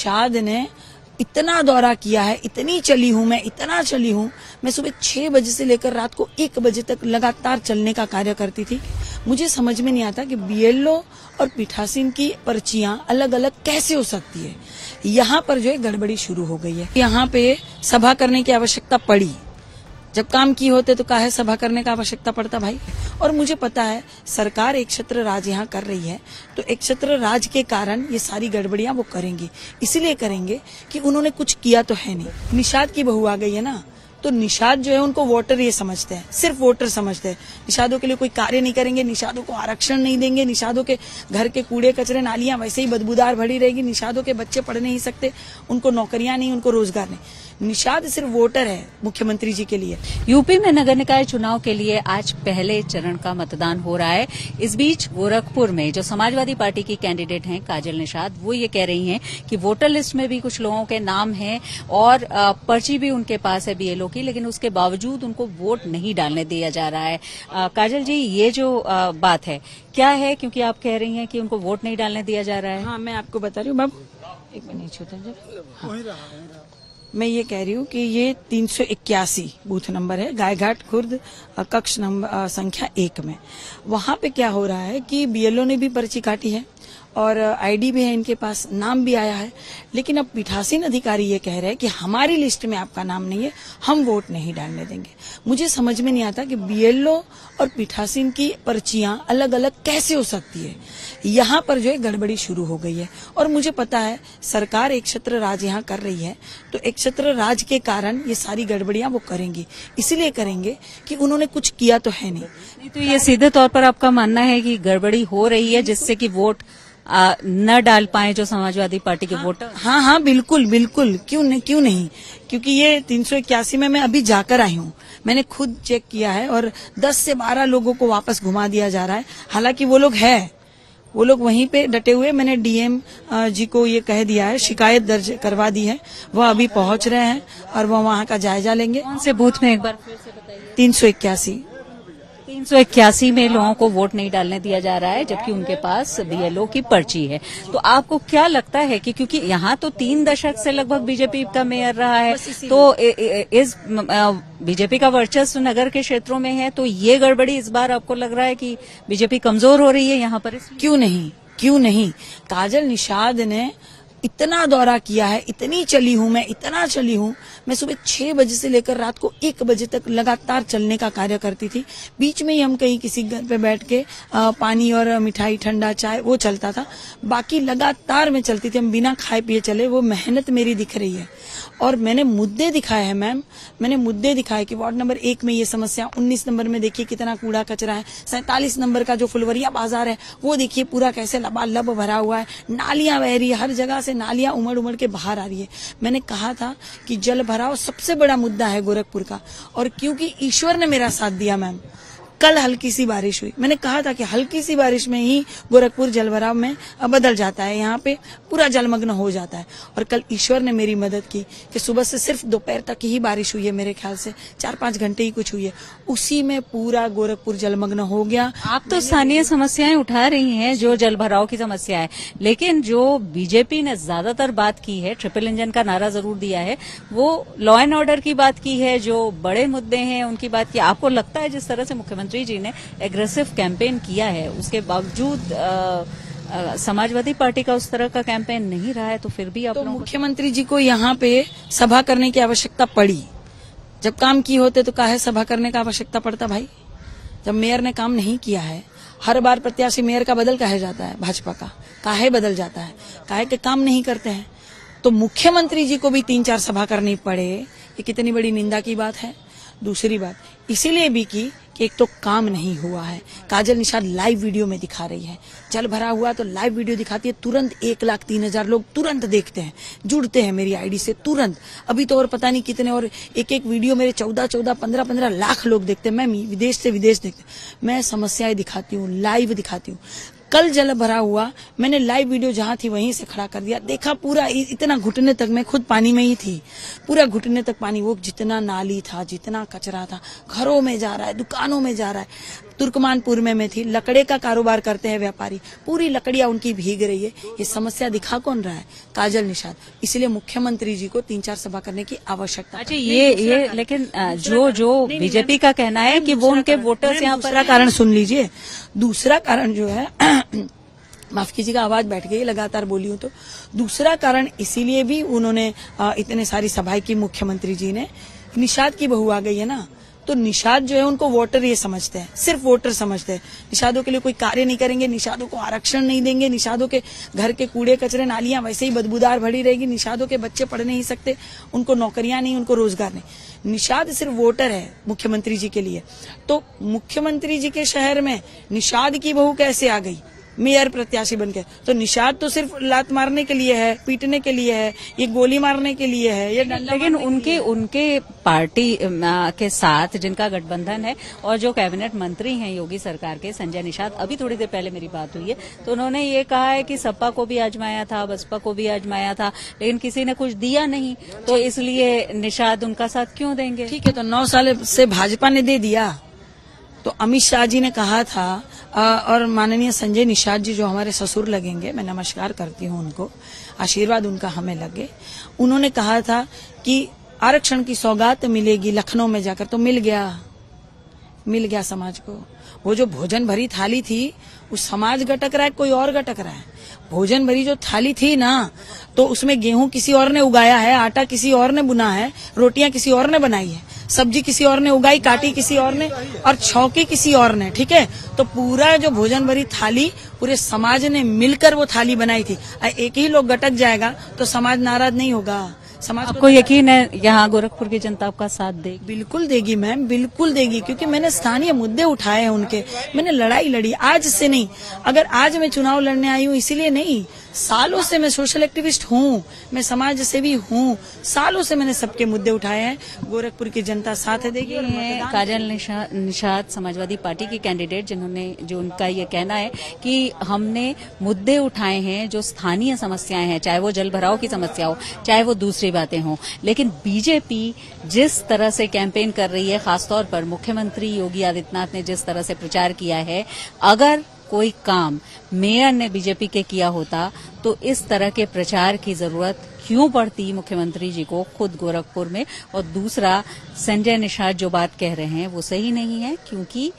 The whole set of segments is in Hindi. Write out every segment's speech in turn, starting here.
निषाद ने इतना दौरा किया है, इतनी चली हूं मैं, इतना चली हूं मैं, सुबह 6 बजे से लेकर रात को 1 बजे तक लगातार चलने का कार्य करती थी। मुझे समझ में नहीं आता कि बीएलओ और पीठासीन की पर्चियां अलग अलग कैसे हो सकती है। यहाँ पर जो है गड़बड़ी शुरू हो गई है। यहाँ पे सभा करने की आवश्यकता पड़ी, जब काम की होते तो काहे सभा करने का आवश्यकता पड़ता भाई। और मुझे पता है सरकार एक छत्र राज यहाँ कर रही है, तो एक छत्र राज के कारण ये सारी गड़बड़ियां वो करेंगे, इसलिए करेंगे कि उन्होंने कुछ किया तो है नहीं। निषाद की बहू आ गई है ना, तो निषाद जो है उनको वोटर ये समझते हैं, सिर्फ वोटर समझते हैं। निषादों के लिए कोई कार्य नहीं करेंगे, निषादों को आरक्षण नहीं देंगे, निषादों के घर के कूड़े कचरे नालियां वैसे ही बदबूदार भरी रहेगी, निषादों के बच्चे पढ़ नहीं सकते, उनको नौकरियां नहीं, उनको रोजगार नहीं। निषाद सिर्फ वोटर है मुख्यमंत्री जी के लिए। यूपी में नगर निकाय चुनाव के लिए आज पहले चरण का मतदान हो रहा है। इस बीच गोरखपुर में जो समाजवादी पार्टी की कैंडिडेट हैं काजल निषाद, वो ये कह रही हैं कि वोटर लिस्ट में भी कुछ लोगों के नाम हैं और पर्ची भी उनके पास है बीएलओ की, लेकिन उसके बावजूद उनको वोट नहीं डालने दिया जा रहा है। काजल जी, ये जो बात है क्या है, क्योंकि आप कह रही हैं कि उनको वोट नहीं डालने दिया जा रहा है? हाँ, मैं आपको बता रही हूँ बाबू, एक मिनट होता है। मैं ये कह रही हूँ कि ये 381 बूथ नंबर है, गायघाट खुर्द कक्ष नंबर संख्या 1 में। वहां पे क्या हो रहा है कि बीएलओ ने भी पर्ची काटी है और आईडी भी है, इनके पास नाम भी आया है, लेकिन अब पीठासीन अधिकारी ये कह रहे हैं कि हमारी लिस्ट में आपका नाम नहीं है, हम वोट नहीं डालने देंगे। मुझे समझ में नहीं आता कि बीएलओ और पीठासीन की पर्चियां अलग अलग कैसे हो सकती है। यहाँ पर जो है गड़बड़ी शुरू हो गई है। और मुझे पता है सरकार एक छत्र राज यहाँ कर रही है, तो एक छत्र राज के कारण ये सारी गड़बड़ियां वो करेंगी, इसलिए करेंगे कि उन्होंने कुछ किया तो है नहीं। तो ये सीधे तौर पर आपका मानना है कि गड़बड़ी हो रही है जिससे कि वोट न डाल पाए जो समाजवादी पार्टी के वोटर? हाँ, बिल्कुल बिल्कुल, क्यों नहीं, क्योंकि ये 381 में मैं अभी जाकर आई हूँ, मैंने खुद चेक किया है और 10 से 12 लोगों को वापस घुमा दिया जा रहा है। हालांकि वो लोग वहीं पे डटे हुए। मैंने डीएम जी को ये कह दिया है, शिकायत दर्ज करवा दी है, वह अभी पहुंच रहे हैं और वह वहां का जायजा लेंगे। कौन से बूथ में एक बार फिर से बताइए? 381 में लोगों को वोट नहीं डालने दिया जा रहा है, जबकि उनके पास बीएलओ की पर्ची है। तो आपको क्या लगता है कि क्योंकि यहाँ तो 3 दशक से लगभग बीजेपी का मेयर रहा है, तो इस बीजेपी का वर्चस्व नगर के क्षेत्रों में है, तो ये गड़बड़ी इस बार आपको लग रहा है कि बीजेपी कमजोर हो रही है यहाँ पर? क्यों नहीं, काजल निषाद ने इतना दौरा किया है, इतनी चली हूं मैं, इतना चली हूं मैं, सुबह 6 बजे से लेकर रात को 1 बजे तक लगातार चलने का कार्य करती थी। बीच में ही हम कहीं किसी घर पे बैठ के पानी और मिठाई, ठंडा चाय वो चलता था, बाकी लगातार मैं चलती थी, हम बिना खाए पिए चले। वो मेहनत मेरी दिख रही है और मैंने मुद्दे दिखाए हैं मैम, मैंने मुद्दे दिखाए कि वार्ड नंबर 1 में ये समस्या, 19 नंबर में देखिए कितना कूड़ा कचरा है, 47 नंबर का जो फुलवरिया बाजार है वो देखिए पूरा कैसे लबालब भरा हुआ है, नालियां बह रही है, हर जगह से नालियां उमड़ के बाहर आ रही है। मैंने कहा था कि जल भराव सबसे बड़ा मुद्दा है गोरखपुर का, और क्योंकि ईश्वर ने मेरा साथ दिया मैम, कल हल्की सी बारिश हुई, मैंने कहा था कि हल्की सी बारिश में ही गोरखपुर जलभराव में बदल जाता है, यहाँ पे पूरा जलमग्न हो जाता है। और कल ईश्वर ने मेरी मदद की कि सुबह से सिर्फ दोपहर तक ही बारिश हुई है, मेरे ख्याल से 4-5 घंटे ही कुछ हुई है, उसी में पूरा गोरखपुर जलमग्न हो गया। आप तो स्थानीय समस्याएं उठा रही हैं, जो जलभराव की समस्या है, लेकिन जो बीजेपी ने ज्यादातर बात की है, ट्रिपल इंजन का नारा जरूर दिया है, वो लॉ एंड ऑर्डर की बात की है, जो बड़े मुद्दे हैं उनकी बात की। आपको लगता है जिस तरह से मुख्यमंत्री जी ने एग्रेसिव कैंपेन किया है, उसके बावजूद समाजवादी पार्टी का उस तरह का कैंपेन नहीं रहा है, तो फिर भी आप मुख्यमंत्री जी को यहाँ पे सभा करने की आवश्यकता पड़ी, जब काम की होते तो काहे सभा करने का आवश्यकता पड़ता भाई। जब मेयर ने काम नहीं किया है, हर बार प्रत्याशी मेयर का बदल काहे जाता है, भाजपा का काहे बदल जाता है, काहे के काम नहीं करते हैं, तो मुख्यमंत्री जी को भी 3-4 सभा करनी पड़े, ये कितनी बड़ी निंदा की बात है। दूसरी बात इसीलिए भी की कि एक तो काम नहीं हुआ है, काजल निषाद लाइव वीडियो में दिखा रही है, जल भरा हुआ तो लाइव वीडियो दिखाती है, तुरंत 1,03,000 लोग तुरंत देखते हैं, जुड़ते हैं मेरी आईडी से तुरंत। अभी तो और पता नहीं कितने, और एक वीडियो मेरे 14, 15 लाख लोग देखते हैं, मैं विदेश से विदेश देखते, मैं समस्याएं दिखाती हूँ, लाइव दिखाती हूँ। कल जल भरा हुआ, मैंने लाइव वीडियो जहां थी वहीं से खड़ा कर दिया, देखा पूरा इतना घुटने तक, मैं खुद पानी में ही थी, पूरा घुटने तक पानी, वो जितना नाली था, जितना कचरा था, घरों में जा रहा है, दुकानों में जा रहा है, तुर्कमानपुर में मैं थी, लकड़े का कारोबार करते हैं व्यापारी, पूरी लकड़ियां उनकी भीग रही है। ये समस्या दिखा कौन रहा है? काजल निषाद। इसलिए मुख्यमंत्री जी को 3-4 सभा करने की आवश्यकता। अच्छा, ये लेकिन जो बीजेपी का कहना है कि वो उनके वोटर्स यहाँ पर। दूसरा कारण सुन लीजिए, दूसरा कारण जो है माफ कीजिएगा, आवाज बैठ गई, लगातार बोली हूं तो। दूसरा कारण इसीलिए भी उन्होंने इतने सारी सभाएं की मुख्यमंत्री जी ने, निषाद की बहू आ गई है ना, तो निषाद जो है उनको वोटर ये समझते हैं, सिर्फ वोटर समझते हैं। निषादों के लिए कोई कार्य नहीं करेंगे, निषादों को आरक्षण नहीं देंगे, निषादों के घर के कूड़े कचरे नालियां वैसे ही बदबूदार भरी रहेगी, निषादों के बच्चे पढ़ नहीं सकते, उनको नौकरियां नहीं, उनको रोजगार नहीं। निषाद सिर्फ वोटर है मुख्यमंत्री जी के लिए। तो मुख्यमंत्री जी के शहर में निषाद की बहू कैसे आ गई मेयर प्रत्याशी बनके? तो निषाद तो सिर्फ लात मारने के लिए है, पीटने के लिए है, ये गोली मारने के लिए है, ये डंडा। लेकिन उनके पार्टी के साथ जिनका गठबंधन है और जो कैबिनेट मंत्री हैं योगी सरकार के, संजय निषाद, अभी थोड़ी देर पहले मेरी बात हुई है तो उन्होंने ये कहा है कि सपा को भी आजमाया था, बसपा को भी आजमाया था, लेकिन किसी ने कुछ दिया नहीं, तो इसलिए निषाद उनका साथ क्यों देंगे? ठीक है, तो 9 साल से भाजपा ने दे दिया। तो अमित शाह जी ने कहा था और माननीय संजय निषाद जी जो हमारे ससुर लगेंगे, मैं नमस्कार करती हूं उनको, आशीर्वाद उनका हमें लगे। उन्होंने कहा था कि आरक्षण की सौगात मिलेगी लखनऊ में जाकर, तो मिल गया समाज को। वो जो भोजन भरी थाली थी, उस समाज गटक रहा है, कोई और गटक रहा है। भोजन भरी जो थाली थी ना, तो उसमें गेहूं किसी और ने उगाया है, आटा किसी और ने बुना है, रोटियां किसी और ने बनाई है, सब्जी किसी और ने उगाई, काटी किसी और ने, और छौंकी किसी और ने। ठीक है, तो पूरा जो भोजन भरी थाली पूरे समाज ने मिलकर वो थाली बनाई थी। एक ही लोग गटक जाएगा तो समाज नाराज नहीं होगा। समाज आपको यकीन है यहाँ गोरखपुर की जनता आपका साथ देगी? बिल्कुल देगी मैम, बिल्कुल देगी, क्योंकि मैंने स्थानीय मुद्दे उठाए हैं उनके, मैंने लड़ाई लड़ी, आज से नहीं। अगर आज मैं चुनाव लड़ने आई हूँ इसीलिए नहीं, सालों से मैं सोशल एक्टिविस्ट हूँ, मैं समाज सेवी हूँ, सालों से मैंने सबके मुद्दे उठाए हैं। गोरखपुर की जनता साथ देगी। और काजल निषाद समाजवादी पार्टी की कैंडिडेट, जो उनका ये कहना है कि हमने मुद्दे उठाए हैं जो स्थानीय समस्याएं हैं, चाहे वो जल भराव की समस्या हो, चाहे वो दूसरी बातें हों, लेकिन बीजेपी जिस तरह से कैंपेन कर रही है, खासतौर पर मुख्यमंत्री योगी आदित्यनाथ ने जिस तरह से प्रचार किया है, अगर कोई काम मेयर ने बीजेपी के किया होता तो इस तरह के प्रचार की जरूरत क्यों पड़ती मुख्यमंत्री जी को खुद गोरखपुर में? और दूसरा, संजय निषाद जो बात कह रहे हैं वो सही नहीं है, क्योंकि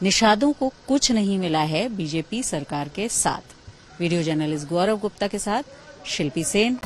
निषादों को कुछ नहीं मिला है बीजेपी सरकार के साथ। वीडियो जर्नलिस्ट गौरव गुप्ता के साथ शिल्पी सेन।